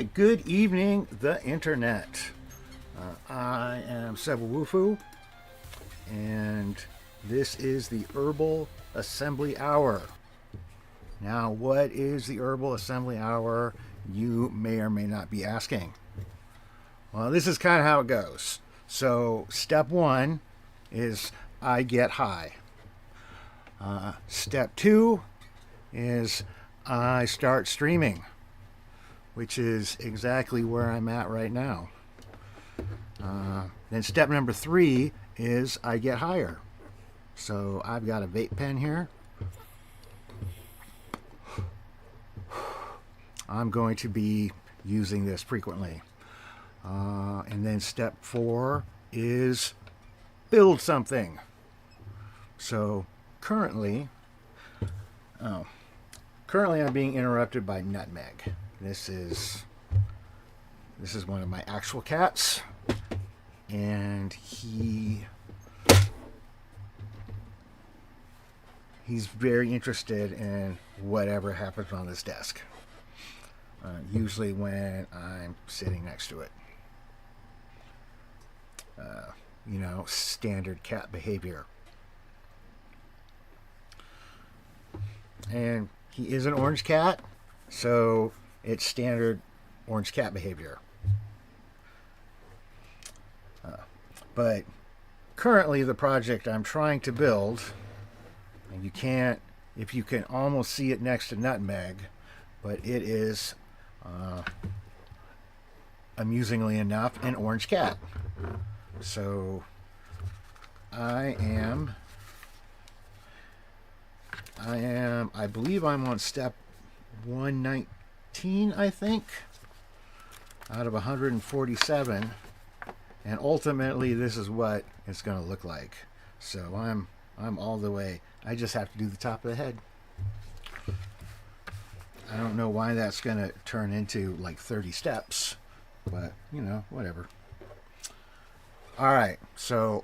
right, good evening, the internet. I am Sebawufu, and this is the Herbal Assembly Hour. Now, what is the Herbal Assembly Hour? You may or may not be asking. Well, this is kind of how it goes. So, step one is I get high. Step two is I start streaming, which is exactly where I'm at right now. Then step number three is I get higher. So I've got a vape pen here. I'm going to be using this frequently. And then step four is build something. So currently I'm being interrupted by Nutmeg. This is one of my actual cats, and he's very interested in whatever happens on this desk. Usually when I'm sitting next to it. Standard cat behavior. And he is an orange cat, so it's standard orange cat behavior. But currently the project I'm trying to build, and if you can almost see it next to Nutmeg, but it is, amusingly enough, an orange cat. So I believe I'm on step 119, I think, out of 147. And ultimately, this is what it's going to look like. So I'm all the way. I just have to do the top of the head. I don't know why that's going to turn into like 30 steps, but whatever. All right. So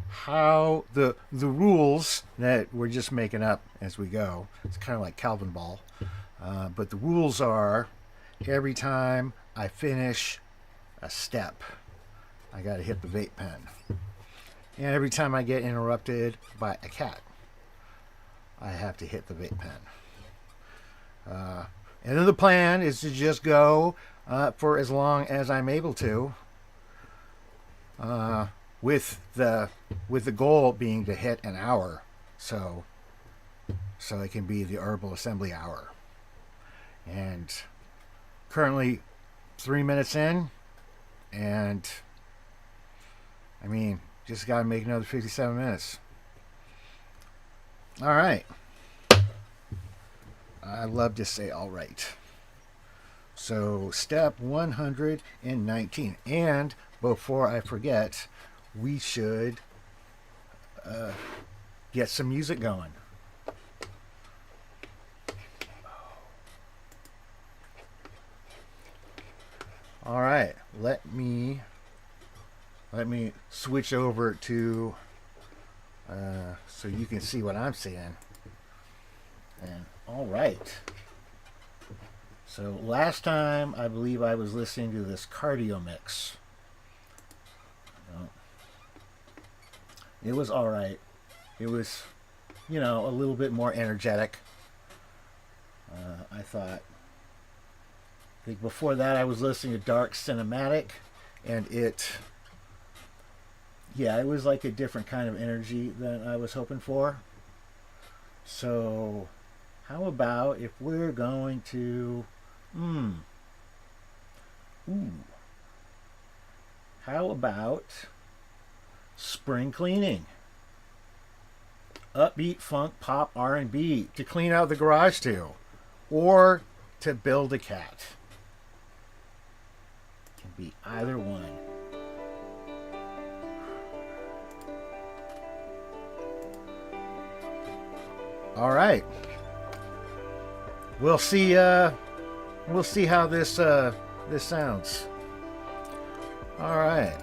how the rules that we're just making up as we go. It's kind of like Calvin Ball. But the rules are every time I finish a step, I got to hit the vape pen. And every time I get interrupted by a cat, I have to hit the vape pen. And then the plan is to just go for as long as I'm able to, with the goal being to hit an hour, so it can be the Herbal Assembly Hour. And currently 3 minutes in, and just got to make another 57 minutes. All right. I love to say all right. So step 119. And before I forget, we should get some music going. All right. Let me switch over to so you can see what I'm seeing. And all right. So last time I believe I was listening to this cardio mix. It was all right. It was, a little bit more energetic. I think before that I was listening to Dark Cinematic, and it was like a different kind of energy than I was hoping for. So how about if we're going to how about spring cleaning? Upbeat funk, pop, R&B to clean out the garage to, or to build a cat. It can be either one. All right. We'll see how this sounds. All right.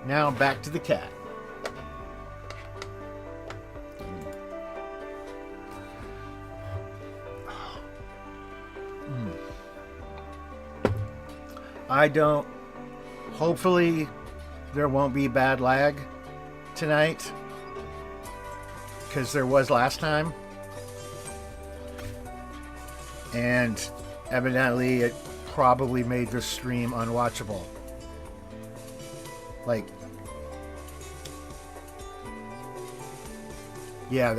Now back to the cat. I don't. Hopefully, there won't be bad lag tonight, because there was last time. And evidently, it probably made the stream unwatchable. Like, yeah,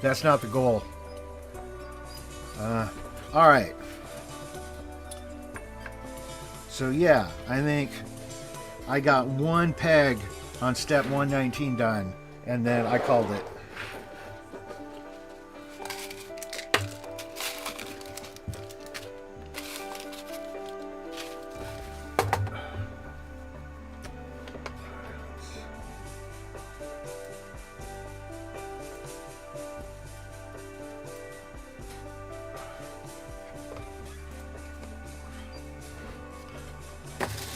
that's not the goal. Alright. So yeah, I think I got one peg on step 119 done, and then I called it.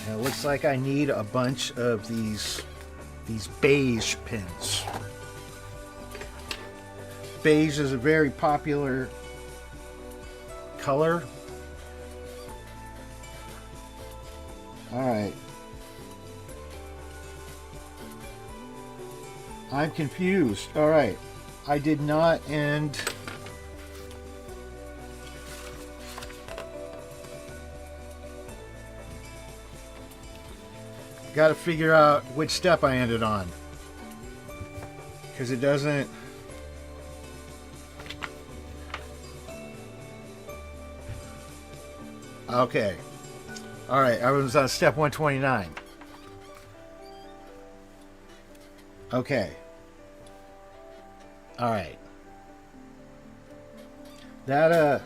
And it looks like I need a bunch of these beige pins. Beige is a very popular color. Alright. I'm confused. Alright. I did not end... Got to figure out which step I ended on, because it doesn't. Okay. All right. I was on step 129. Okay. All right. That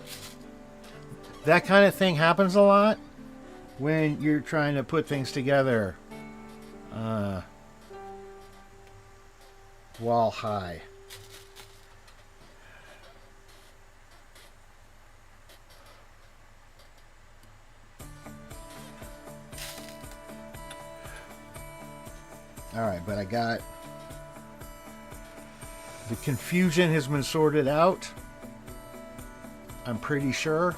kind of thing happens a lot when you're trying to put things together. Wall high. Alright, but I got... The confusion has been sorted out, I'm pretty sure.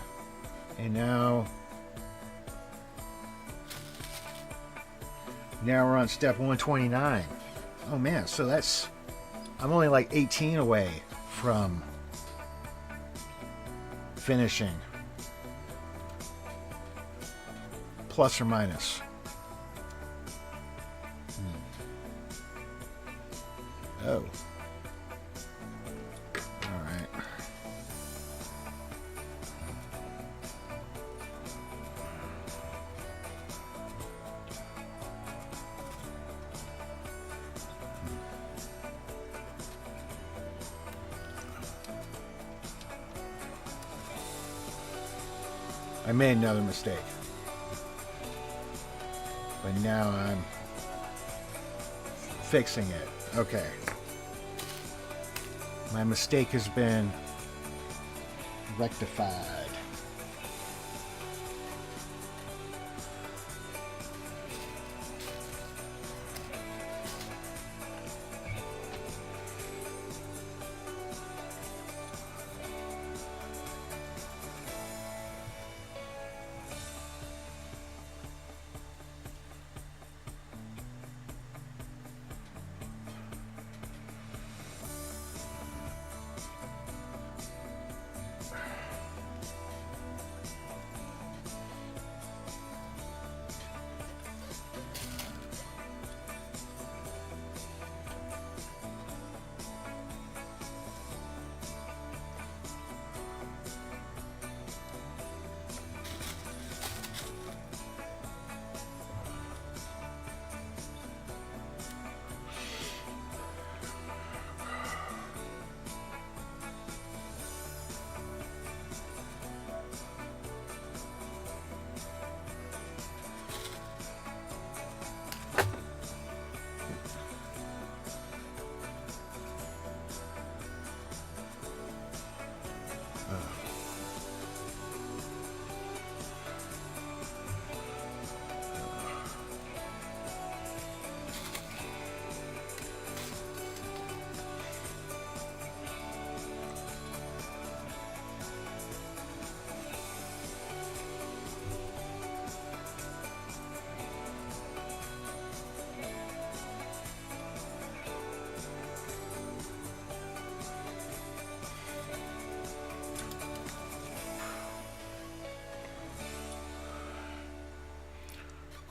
And now we're on step 129. Oh man, so that's... I'm only like 18 away from finishing. Plus or minus. Oh. Alright. I made another mistake. But now I'm fixing it. Okay. My mistake has been rectified.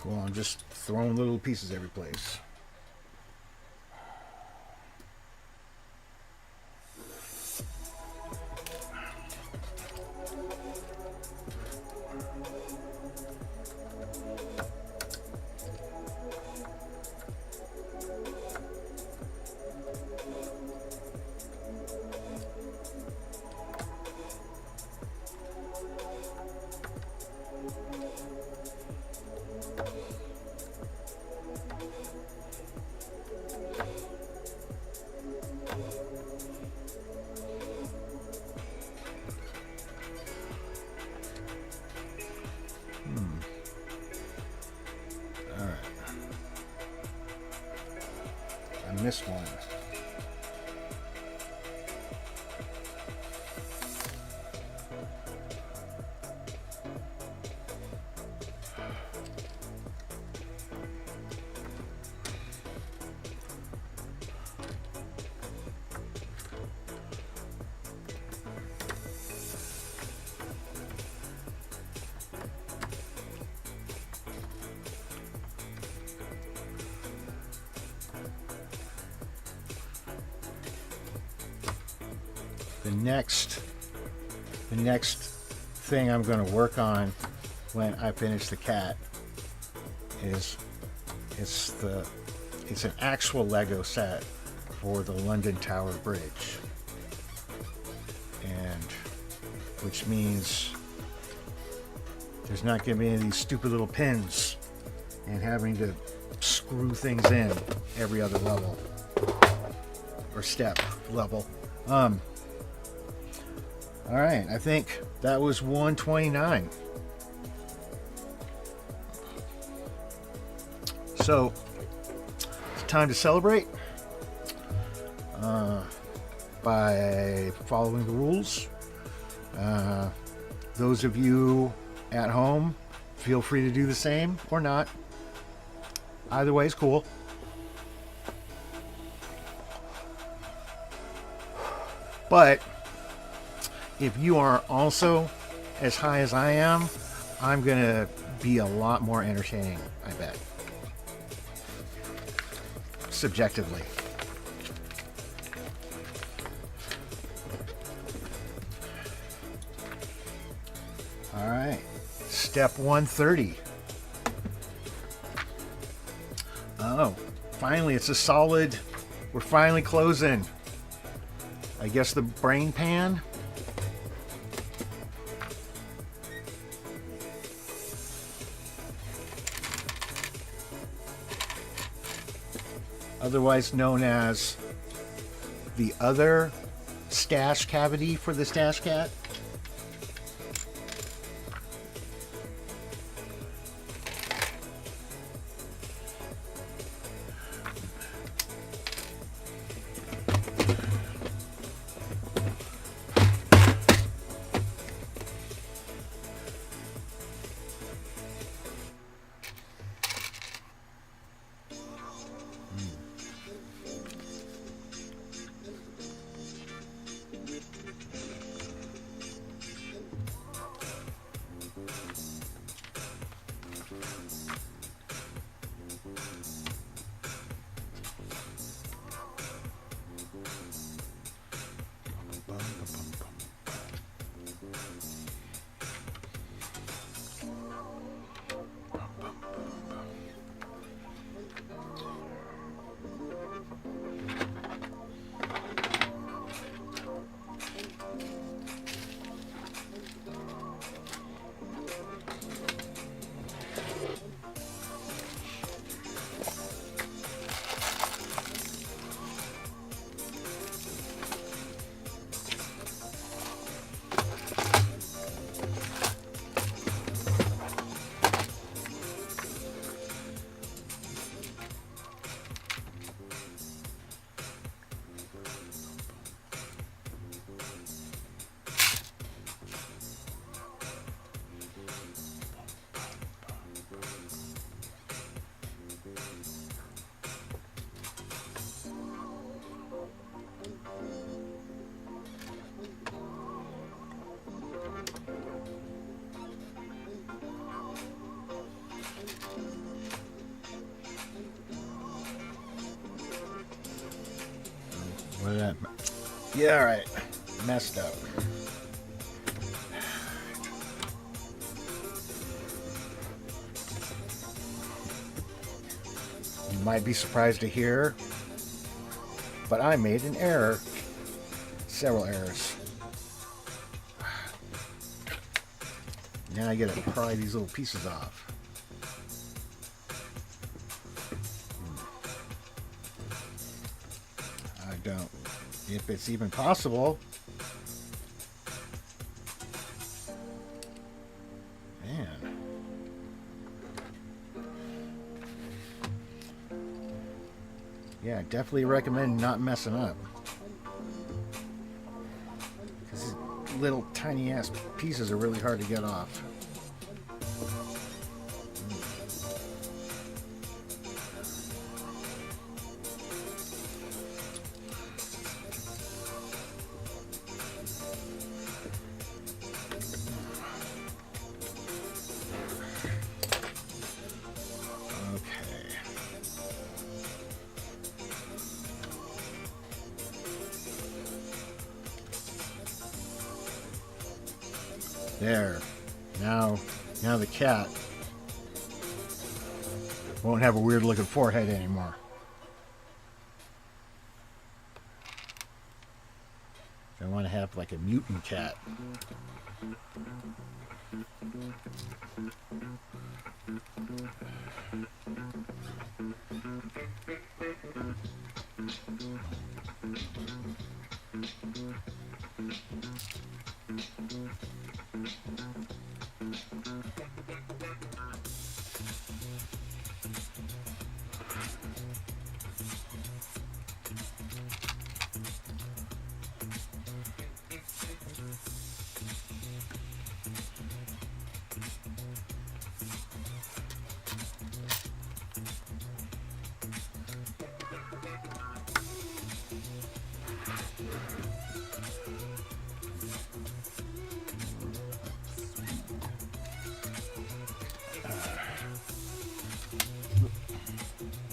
Cool, I'm just throwing little pieces every place. I missed one. The next thing I'm going to work on when I finish the cat is it's an actual Lego set for the London Tower Bridge, and which means there's not going to be any of these stupid little pins and having to screw things in every other level or step level. All right, I think that was 129. So it's time to celebrate by following the rules. Those of you at home, feel free to do the same or not. Either way is cool. But if you are also as high as I am, I'm going to be a lot more entertaining, I bet. Subjectively. All right. Step 130. Oh, finally, it's a solid. We're finally closing. I guess the brain pan. Otherwise known as the other stash cavity for the stash cat. What did that? Yeah, all right. Messed up. You might be surprised to hear, but I made an error. Several errors. Now I gotta pry these little pieces off. I don't. If it's even possible. Man. Yeah, definitely recommend not messing up. These little tiny ass pieces are really hard to get off. There. Now the cat won't have a weird looking forehead anymore. I want to have like a mutant cat.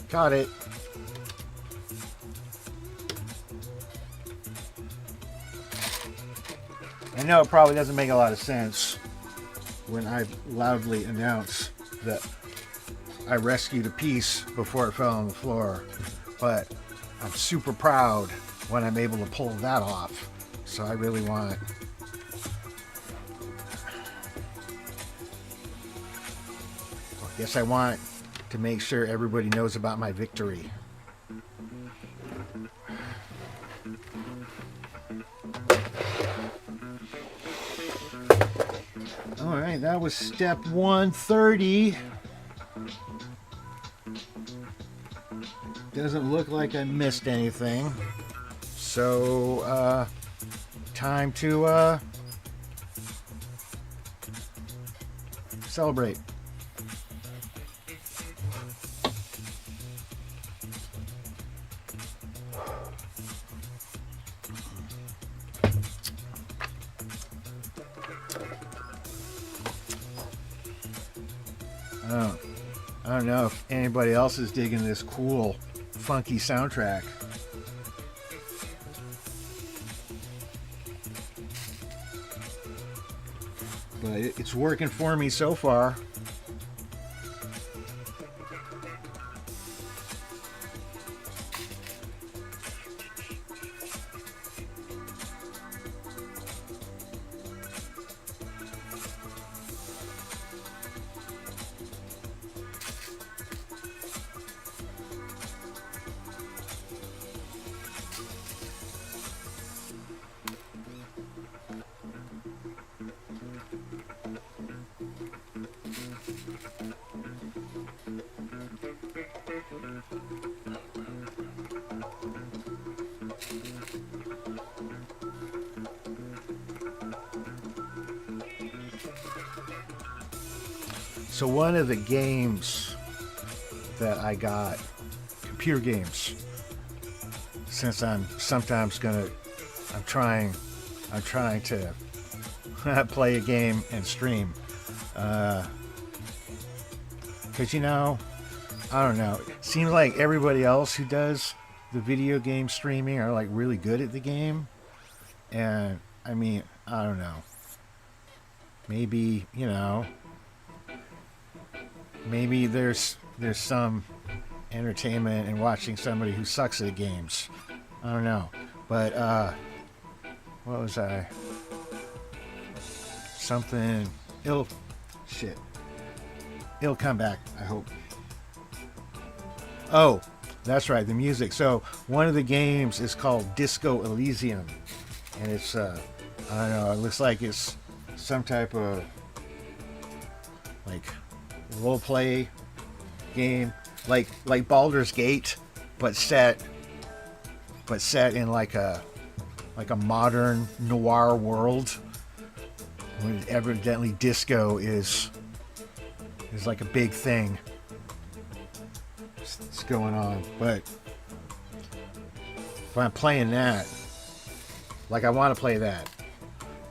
Got it. I know it probably doesn't make a lot of sense when I loudly announce that I rescued a piece before it fell on the floor, but I'm super proud when I'm able to pull that off. So I really want I want to make sure everybody knows about my victory. All right, that was step 130. Doesn't look like I missed anything. So, time to celebrate. I don't know if anybody else is digging this cool, funky soundtrack. But it's working for me so far. So one of the games that I got, computer games, since I'm trying to play a game and stream, because I don't know, it seems like everybody else who does the video game streaming are like really good at the game, and I mean, I don't know. Maybe, maybe there's some entertainment in watching somebody who sucks at games. I don't know. But what was I? Something shit. It'll come back, I hope. Oh, that's right, the music. So one of the games is called Disco Elysium, and it's I don't know, it looks like it's some type of like role play game, like Baldur's Gate, but set in like a modern noir world. When evidently disco is like a big thing. It's going on, but if I'm playing that, like I want to play that,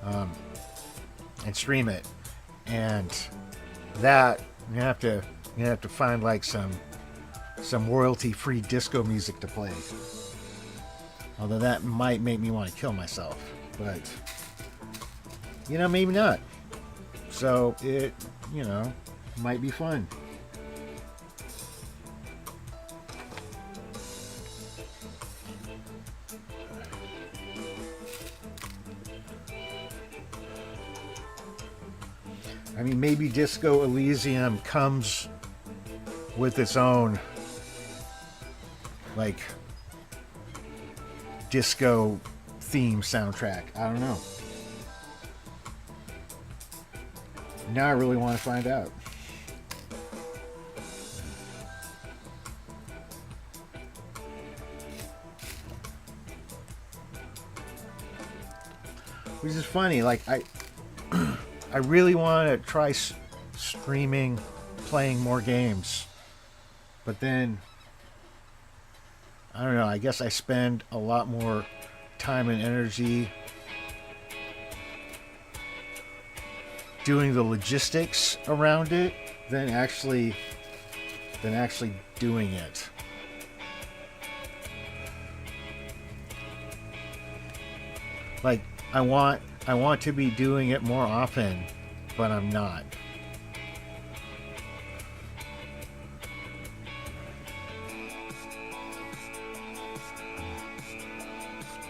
and stream it, and that you have to find like some royalty-free disco music to play. Although that might make me want to kill myself, but maybe not. So it might be fun. I mean, maybe Disco Elysium comes with its own, like, disco theme soundtrack. I don't know. Now I really want to find out. Which is funny, like I really want to try streaming, playing more games. But then, I don't know, I guess I spend a lot more time and energy doing the logistics around it than actually doing it. Like, I want to be doing it more often, but I'm not.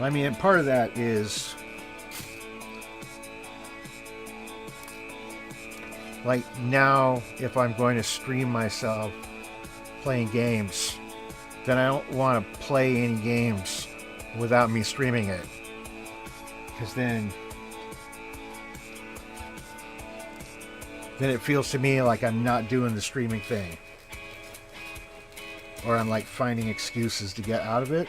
I mean, and part of that is like now, if I'm going to stream myself playing games, then I don't want to play any games without me streaming it. Because then it feels to me like I'm not doing the streaming thing. Or I'm like finding excuses to get out of it.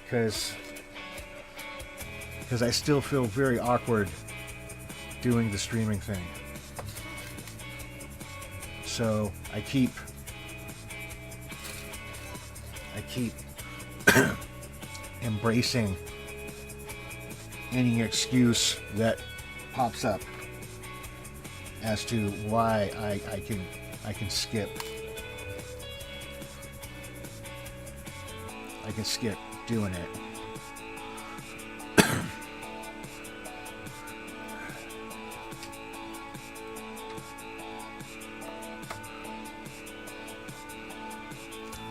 Because I still feel very awkward doing the streaming thing. So I keep embracing any excuse that pops up as to why I can skip. I can skip doing it.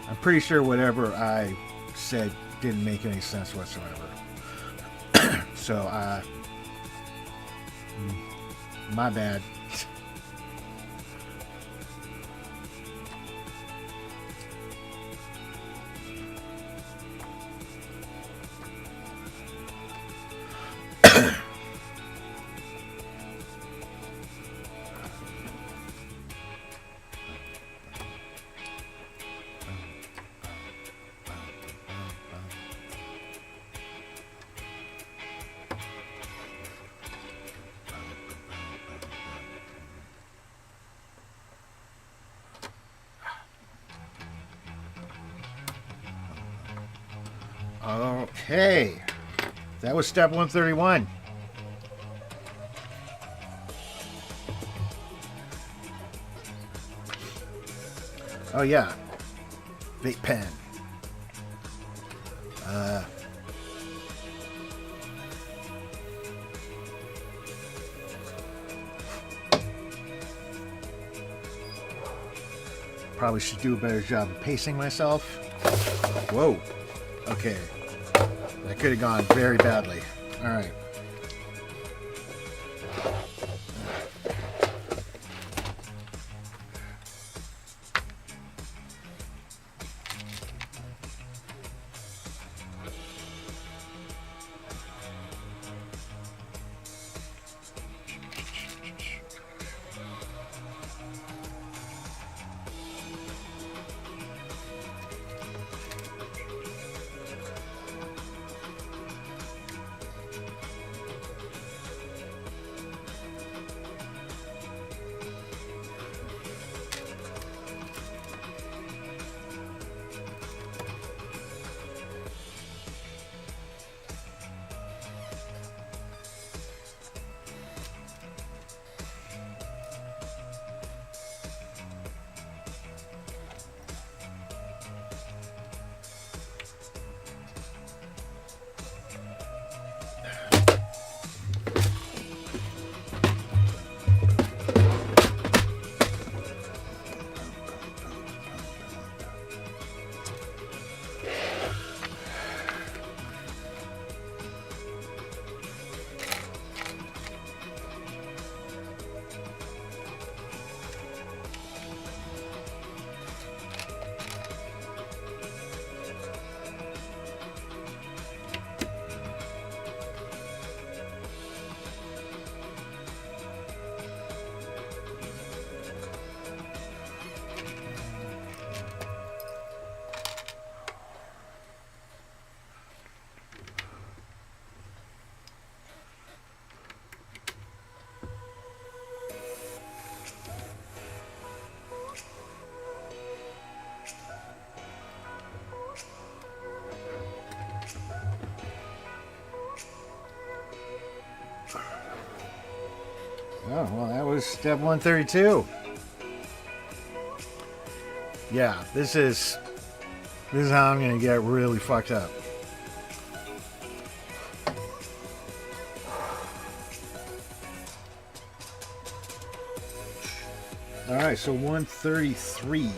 I'm pretty sure whatever I said didn't make any sense whatsoever. So, my bad. Okay, that was step 131. Oh yeah, vape pen. Probably should do a better job of pacing myself. Whoa. Okay. That could have gone very badly. All right. Oh, well, that was step 132. Yeah, this is how I'm gonna get really fucked up. All right, so 133.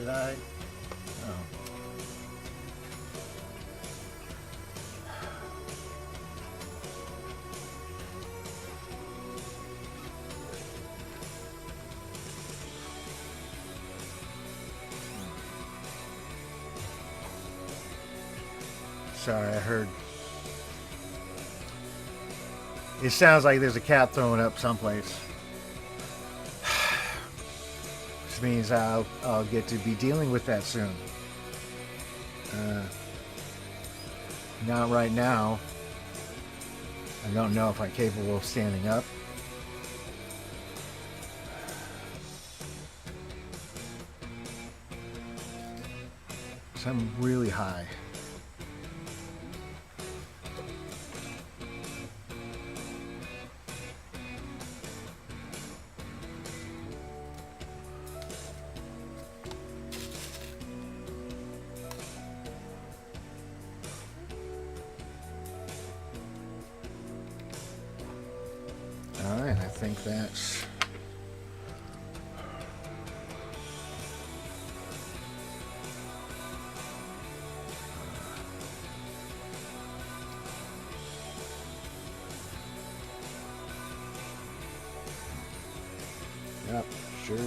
Did I? Oh. Sorry, I heard. It sounds like there's a cat throwing up someplace. Which means I'll get to be dealing with that soon. Not right now. I don't know if I'm capable of standing up. So I'm really high. Alright, I think that's... Yep, sure.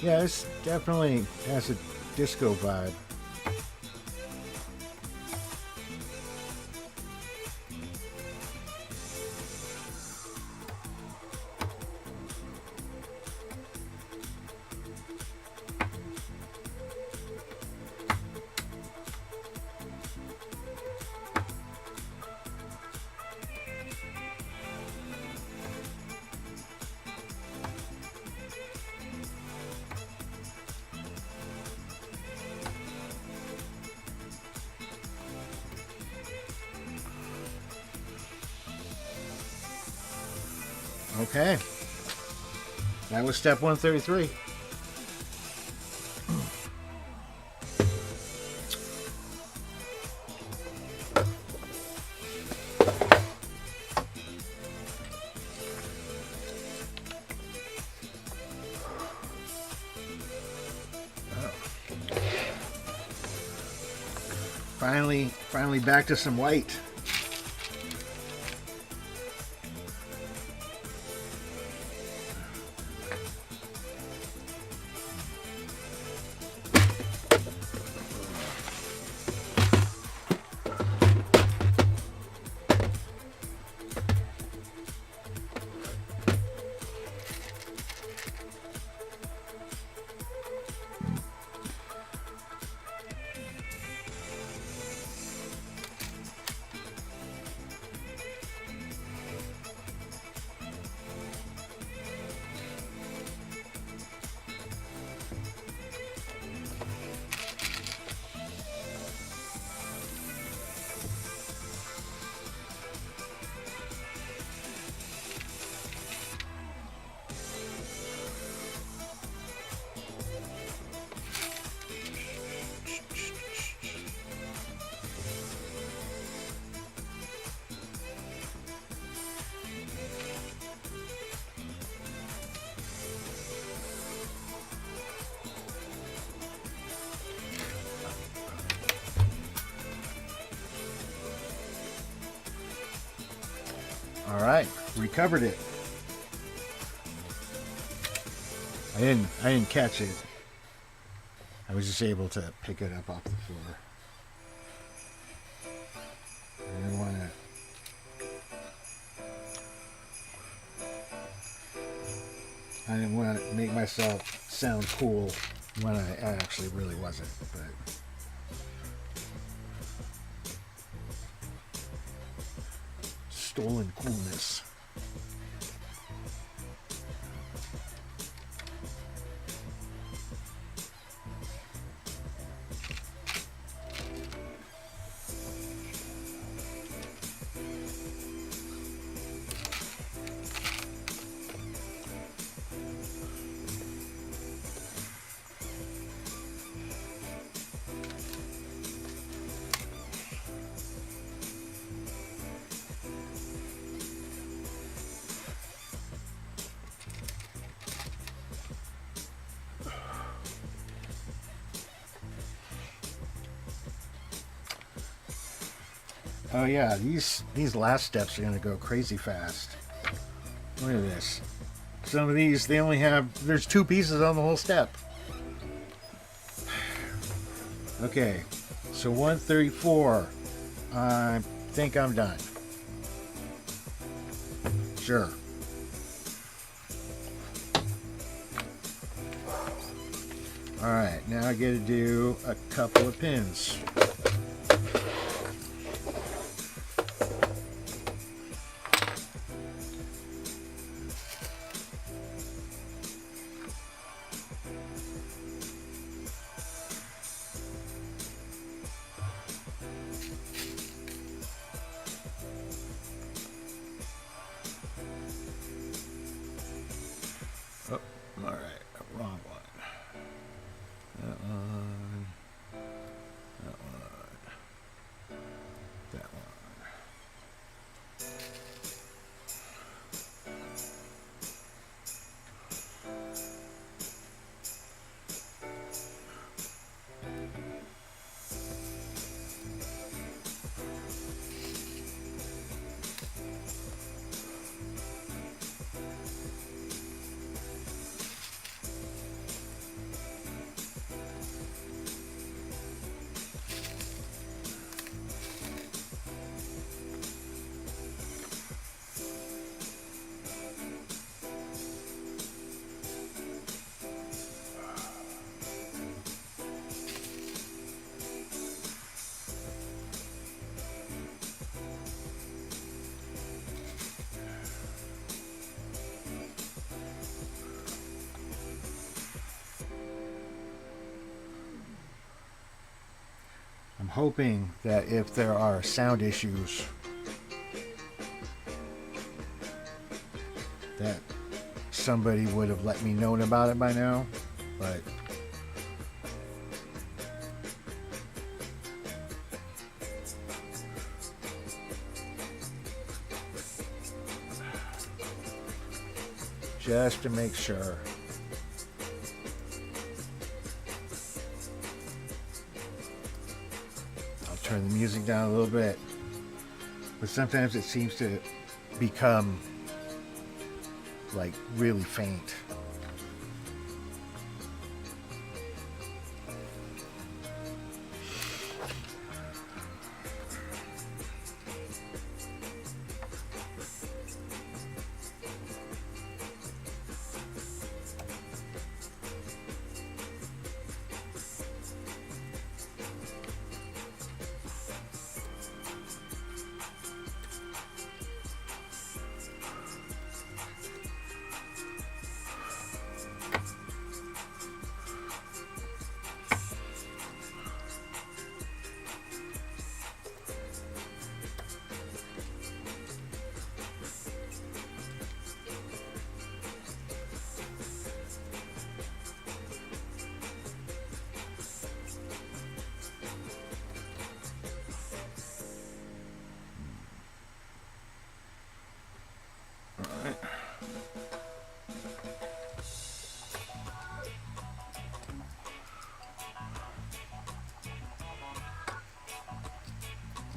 Yeah, this definitely has a disco vibe. Okay. That was step 133. Finally back to some white. All right, recovered it. I didn't catch it. I was just able to pick it up off the floor. I didn't want to make myself sound cool when I actually really wasn't. But stolen coolness. Oh yeah, these last steps are gonna go crazy fast. Look at this. Some of these, they only have, there's 2 pieces on the whole step. Okay, so 134. I think I'm done. Sure. Alright, now I get to do a couple of pins. Oh, alright, wrong one. That one. That one. That one. I'm hoping that if there are sound issues, that somebody would have let me know about it by now, but just to make sure. Turn the music down a little bit, but sometimes it seems to become like really faint.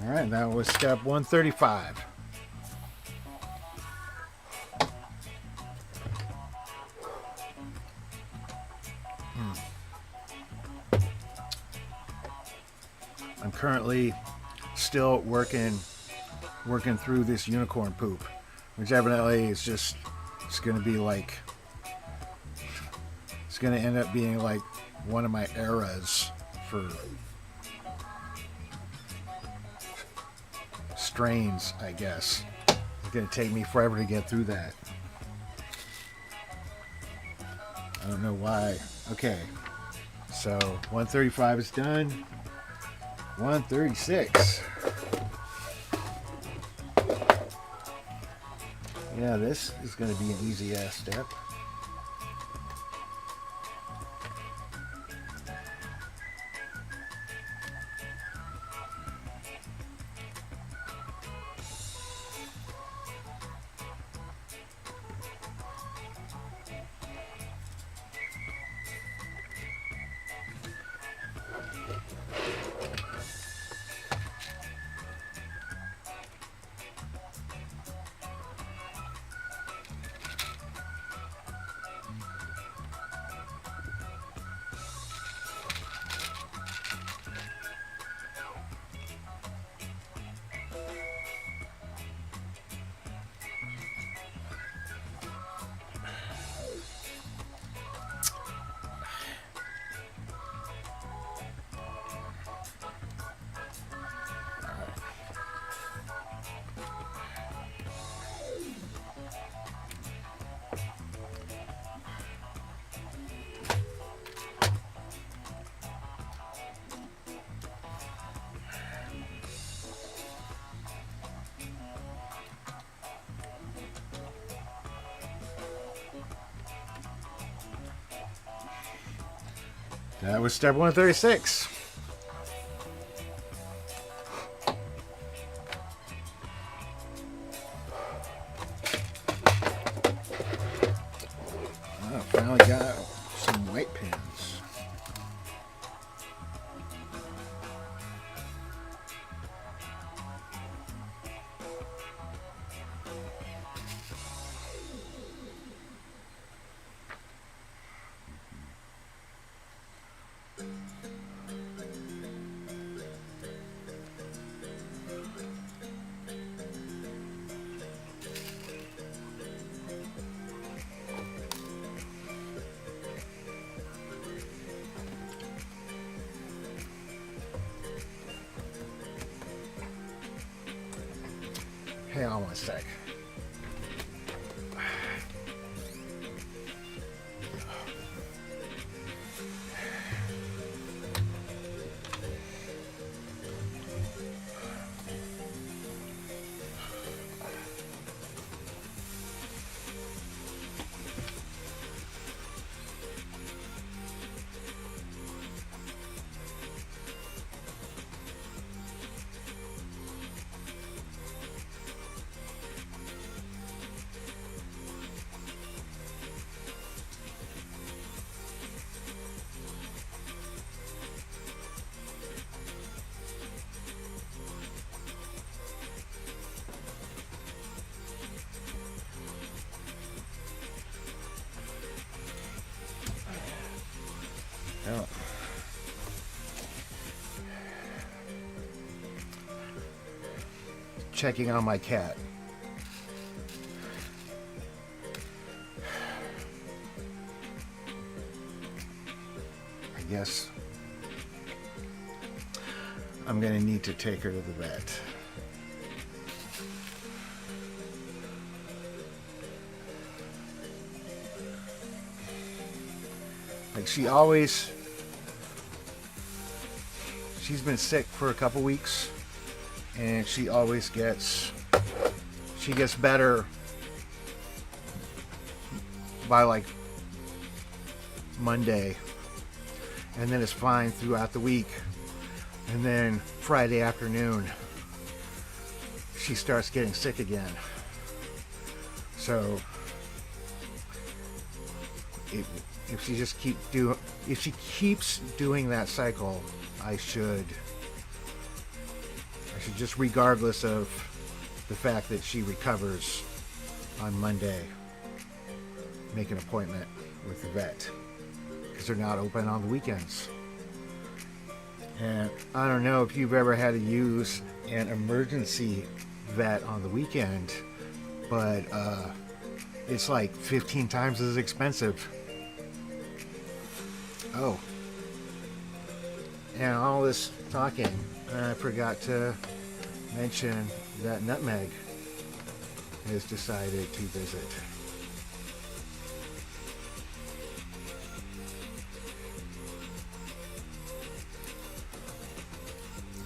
All right, that was step 135. I'm currently still working through this unicorn poop, which evidently is just, it's going to be like, it's going to end up being like one of my eras for strains, I guess. going to take me forever to get through that. I don't know why. Okay. So 135 is done. 136. Yeah, this is going to be an easy ass step. That was step 136. I finally got some white pins. Hang on one sec. Oh. Checking on my cat. I guess I'm going to need to take her to the vet. Like she's been sick for a couple weeks, and she gets better by like Monday, and then it's fine throughout the week, and then Friday afternoon she starts getting sick again. So if she keeps doing that cycle, I should just, regardless of the fact that she recovers on Monday, make an appointment with the vet, because they're not open on the weekends. And I don't know if you've ever had to use an emergency vet on the weekend, but it's like 15 times as expensive. Oh, and all this talking, I forgot to mention that nutmeg. has decided to visit.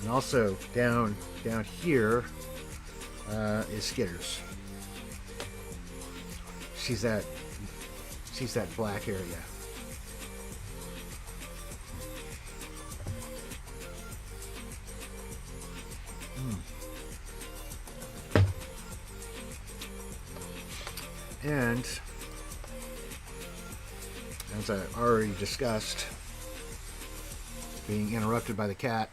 And also down here is Skitters. She's that black area. And as I already discussed, being interrupted by the cat.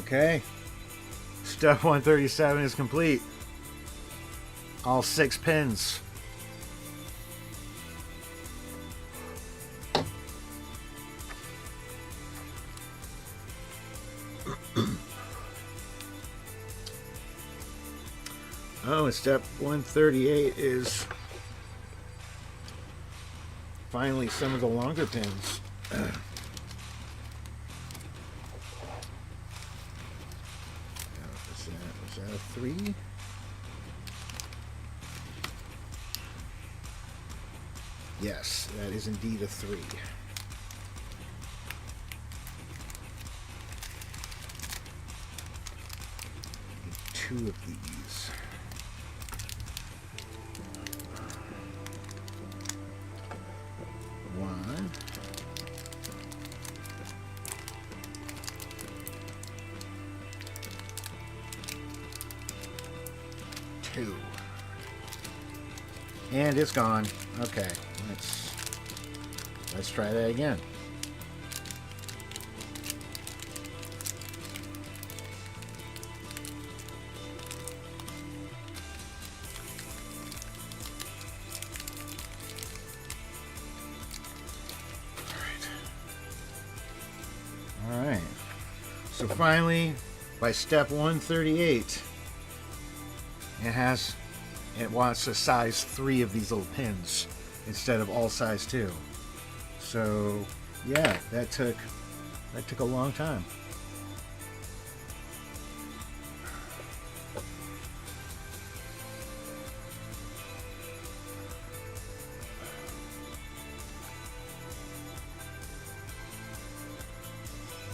Okay. Step 137 is complete. All 6 pins. Oh, and step 138 is finally some of the longer pins. Was that a 3? Yes, that is indeed a 3. Two of these. One. Two. And it's gone. Okay, let's try that again. All right. So finally, by step 138, it wants a size 3 of these little pins instead of all size 2. So yeah, that took a long time.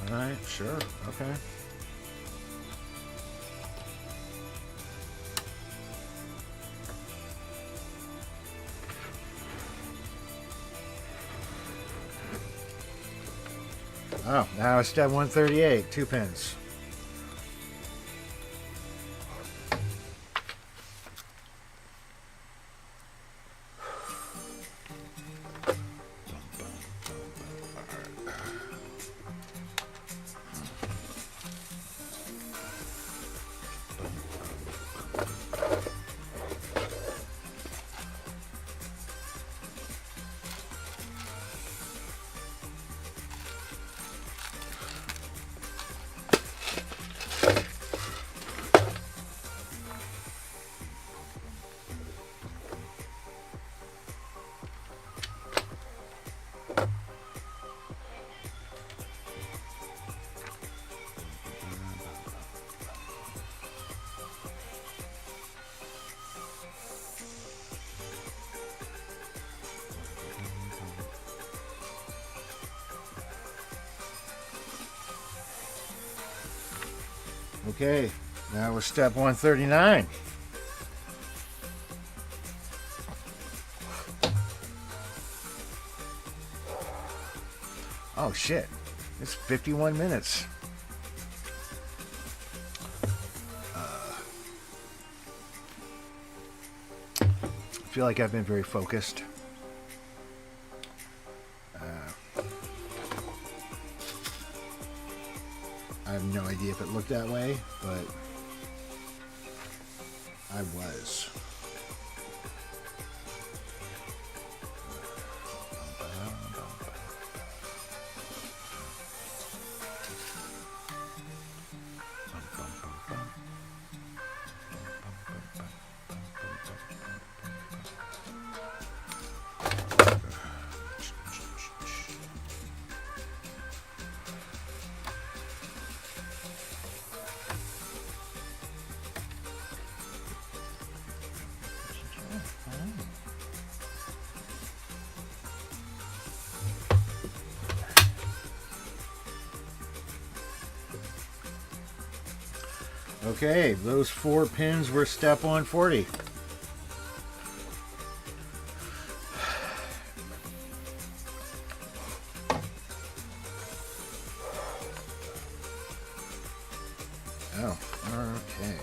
All right, sure, okay. Oh, now it's step 138, 2 pins. Okay, now we're step 139. Oh shit, it's 51 minutes. I feel like I've been very focused. have no idea if it looked that way, but I was. Okay, those 4 pins were step 140. Oh, okay.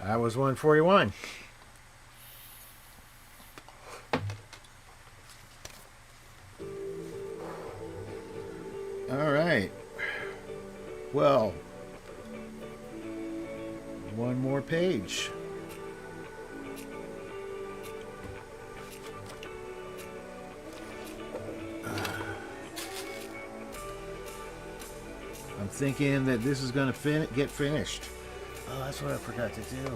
That was 141. All right. Well, one more page. I'm thinking that this is going to get finished. Oh, that's what I forgot to do.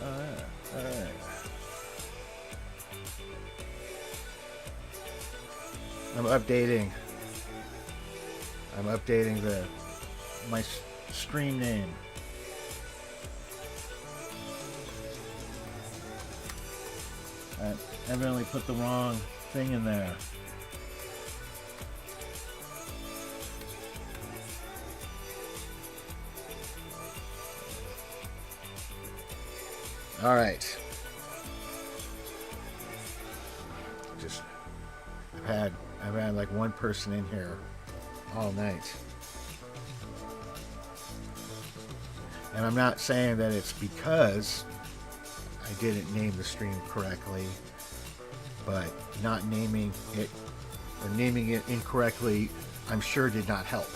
Alright. I'm updating my stream name. I evidently put the wrong thing in there. All right. Just I've had like one person in here all night. And I'm not saying that it's because I didn't name the stream correctly, but not naming it or naming it incorrectly, I'm sure did not help.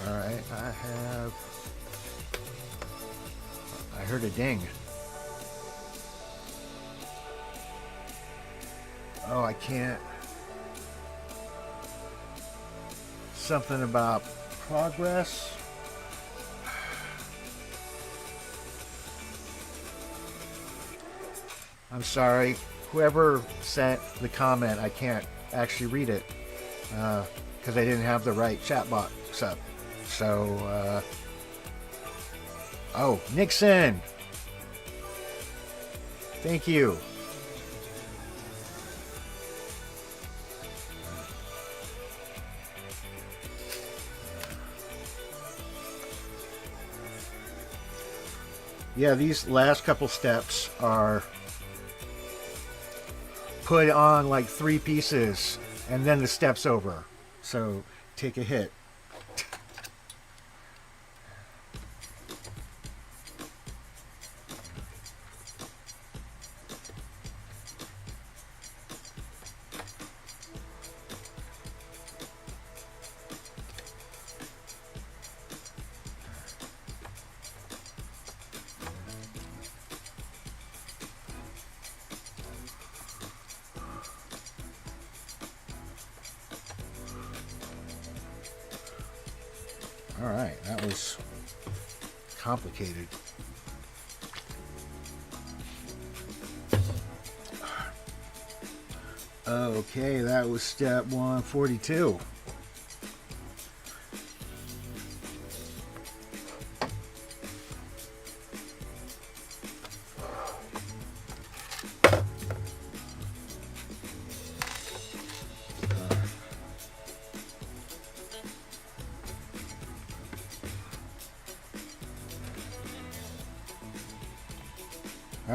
All right, I heard a ding. Oh, I can't. Something about progress. I'm sorry. Whoever sent the comment, I can't actually read it because I didn't have the right chat box up. So, oh, Nixon. Thank you. Yeah, these last couple steps are put on like 3 pieces and then the step's over. So take a hit. All right, that was complicated. Okay, that was step 142.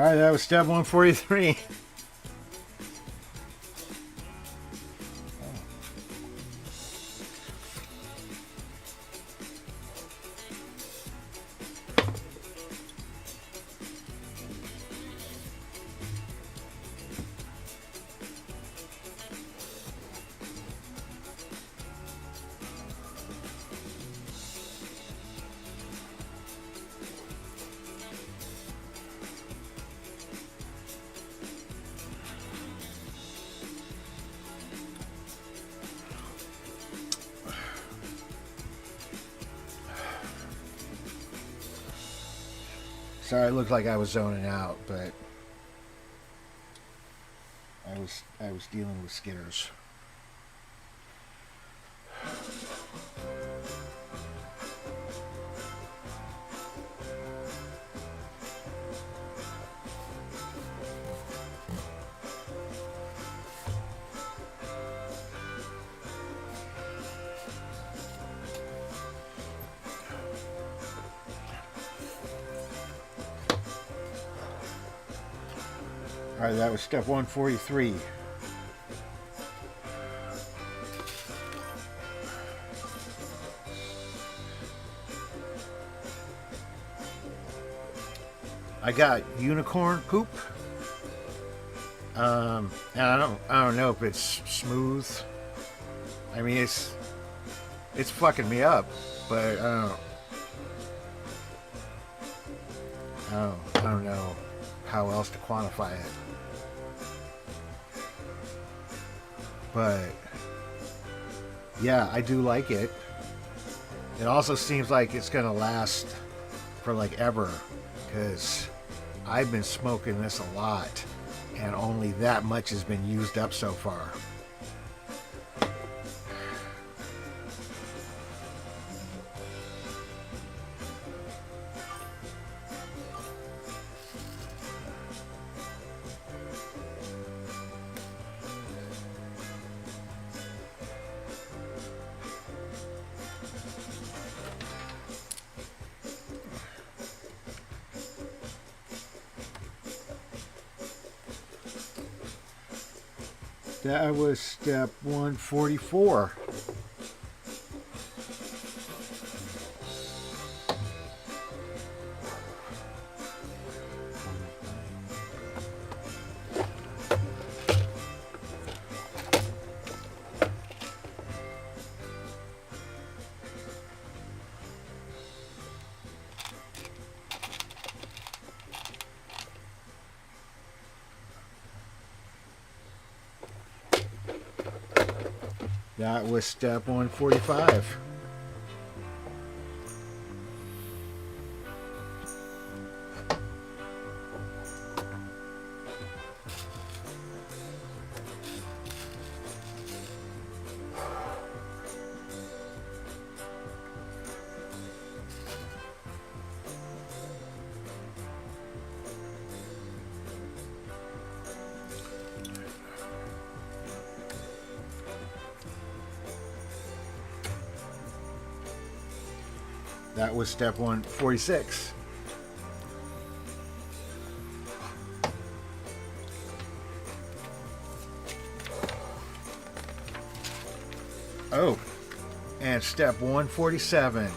Alright, that was step 143. Sorry, it looked like I was zoning out, but I was dealing with skitters. Alright, that was step 143. I got unicorn poop. And I don't know if it's smooth. I mean, it's fucking me up, but I don't know how else to quantify it. But yeah, I do like it. It also seems like it's gonna last for like ever, because I've been smoking this a lot and only that much has been used up so far. That was step 144. That was step 145. That was step 146. Oh, and step 147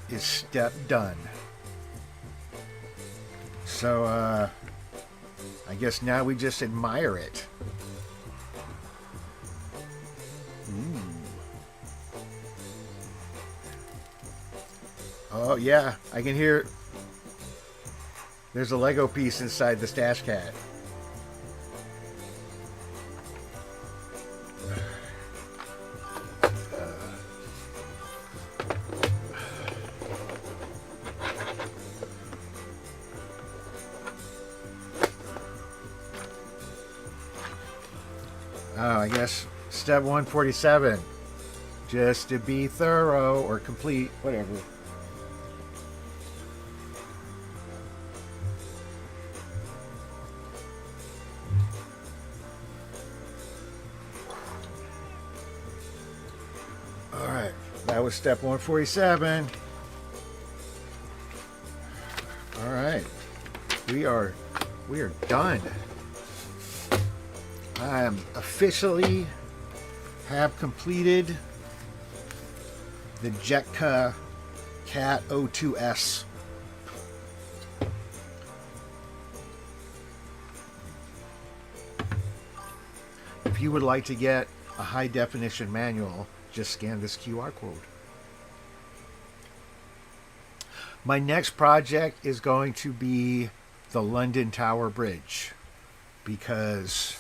is step done. So, I guess now we just admire it. Oh, yeah, I can hear there's a Lego piece inside the stash cat. Oh, I guess step 147. Just to be thorough or complete, whatever. Alright, that was step 147. Alright, we are we are done. I am officially have completed the Jetka Cat O2S. If you would like to get a high definition manual, just scan this QR code. My next project is going to be the London Tower Bridge, because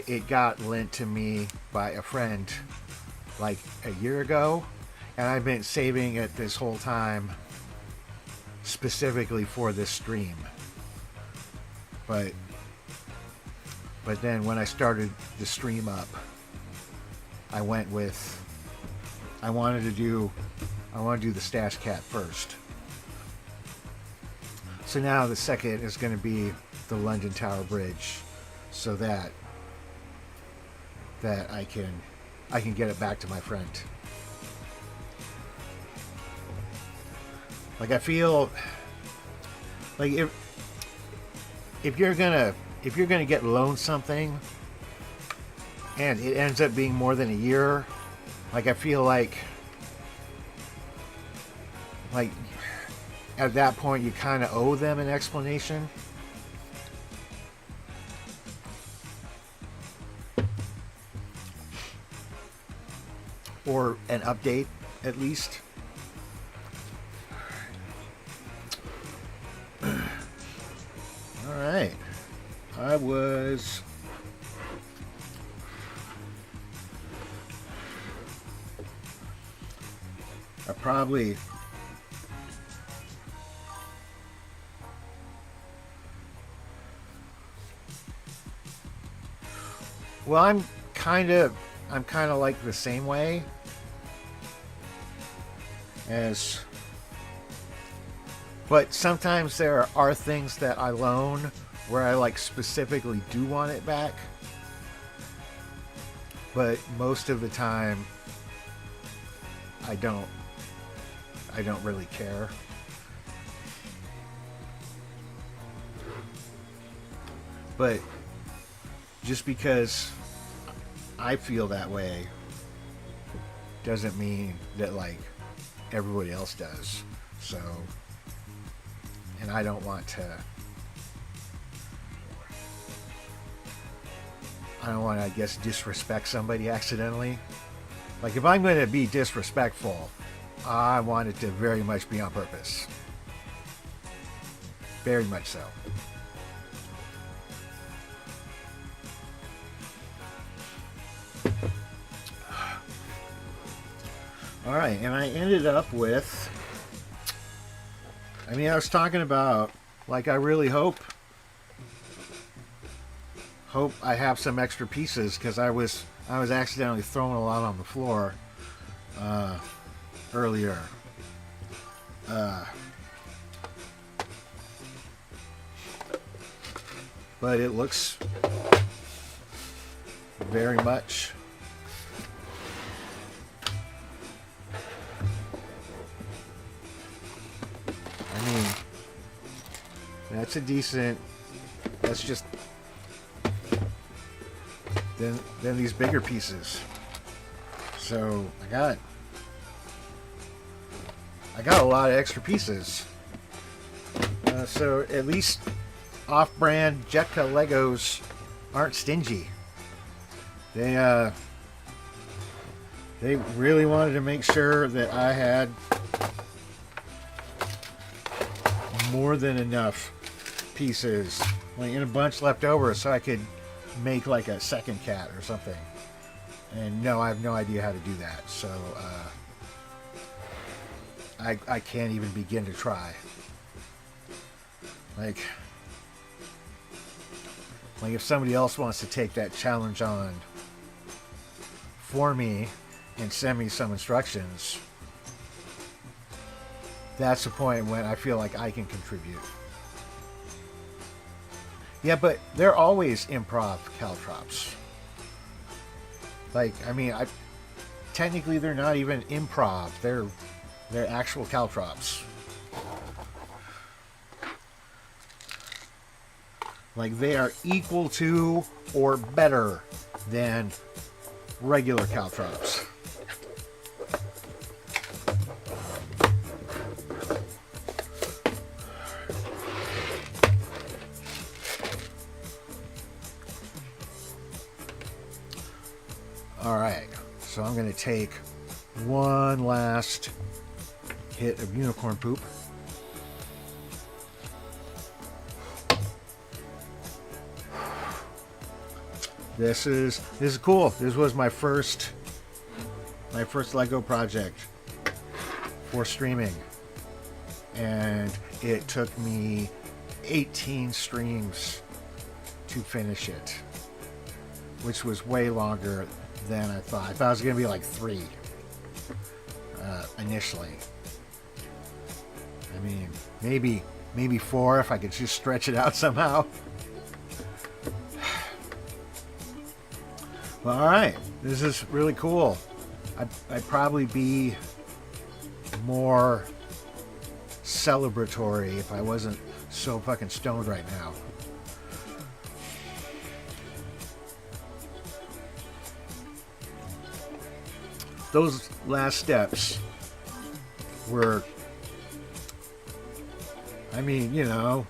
it got lent to me by a friend like a year ago, and I've been saving it this whole time specifically for this stream. But then when I started the stream up, I wanted to do the Stash Cat first. So now the second is going to be the London Tower Bridge, so that I can get it back to my friend. Like, I feel like if you're gonna get loaned something and it ends up being more than a year, like, I feel like at that point you kind of owe them an explanation. Or an update, at least. Alright. I probably... Well, I'm kind of like the same way as, but sometimes there are things that I loan where I like specifically do want it back, but most of the time I don't really care. But just because I feel that way doesn't mean that like everybody else does. So, and I don't want to, I guess, disrespect somebody accidentally. Like, if I'm going to be disrespectful, I want it to very much be on purpose. Very much so. Alright, and I ended up with, I was talking about, like, I really hope I have some extra pieces, because I was accidentally throwing a lot on the floor earlier. But it looks very much that's a decent, that's just then these bigger pieces. So I got a lot of extra pieces. So at least off-brand Jetka Legos aren't stingy. They really wanted to make sure that I had more than enough pieces, like in a bunch left over, so I could make like a second cat or something. And no, I have no idea how to do that, so I can't even begin to try. Like if somebody else wants to take that challenge on for me and send me some instructions, that's the point when I feel like I can contribute. Yeah, but they're always improv caltrops. Like, technically they're not even improv. They're actual caltrops. Like they are equal to or better than regular caltrops. All right, so I'm going to take one last hit of unicorn poop. This is cool. This was my first Lego project for streaming, and it took me 18 streams to finish it, which was way longer than I thought. I thought it was going to be like 3 initially. I mean, maybe 4 if I could just stretch it out somehow. Well, all right, this is really cool. I'd probably be more celebratory if I wasn't so fucking stoned right now. Those last steps were, I mean, you know,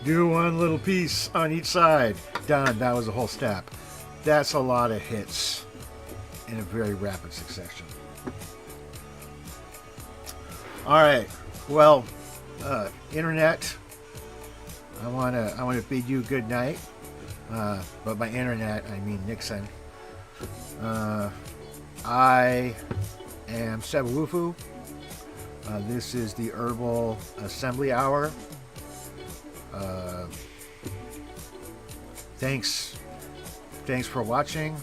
do one little piece on each side. Done. That was the whole step. That's a lot of hits in a very rapid succession. All right. Well, internet, I want to bid you good night. But by internet, I mean Nixon. I am Sebawufu. This is the Herbal Assembly Hour. Thanks for watching.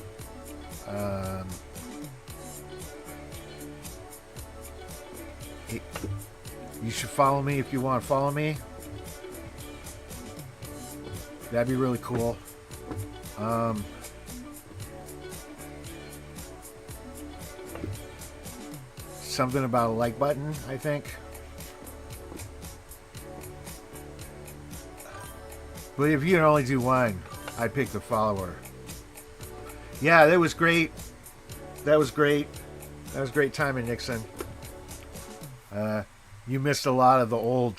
You should follow me if you want to follow me. That'd be really cool. Something about a like button, I think. But if you can only do one, I'd pick the follower. Yeah, that was great. That was great timing, Nixon. You missed a lot of all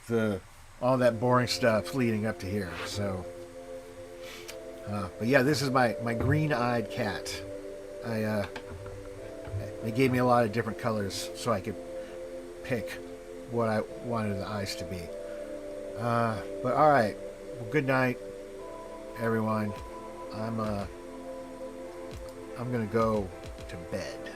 that boring stuff leading up to here. So, but yeah, this is my green-eyed cat. They gave me a lot of different colors so I could pick what I wanted the eyes to be. But all right, well, good night, everyone. I'm gonna go to bed.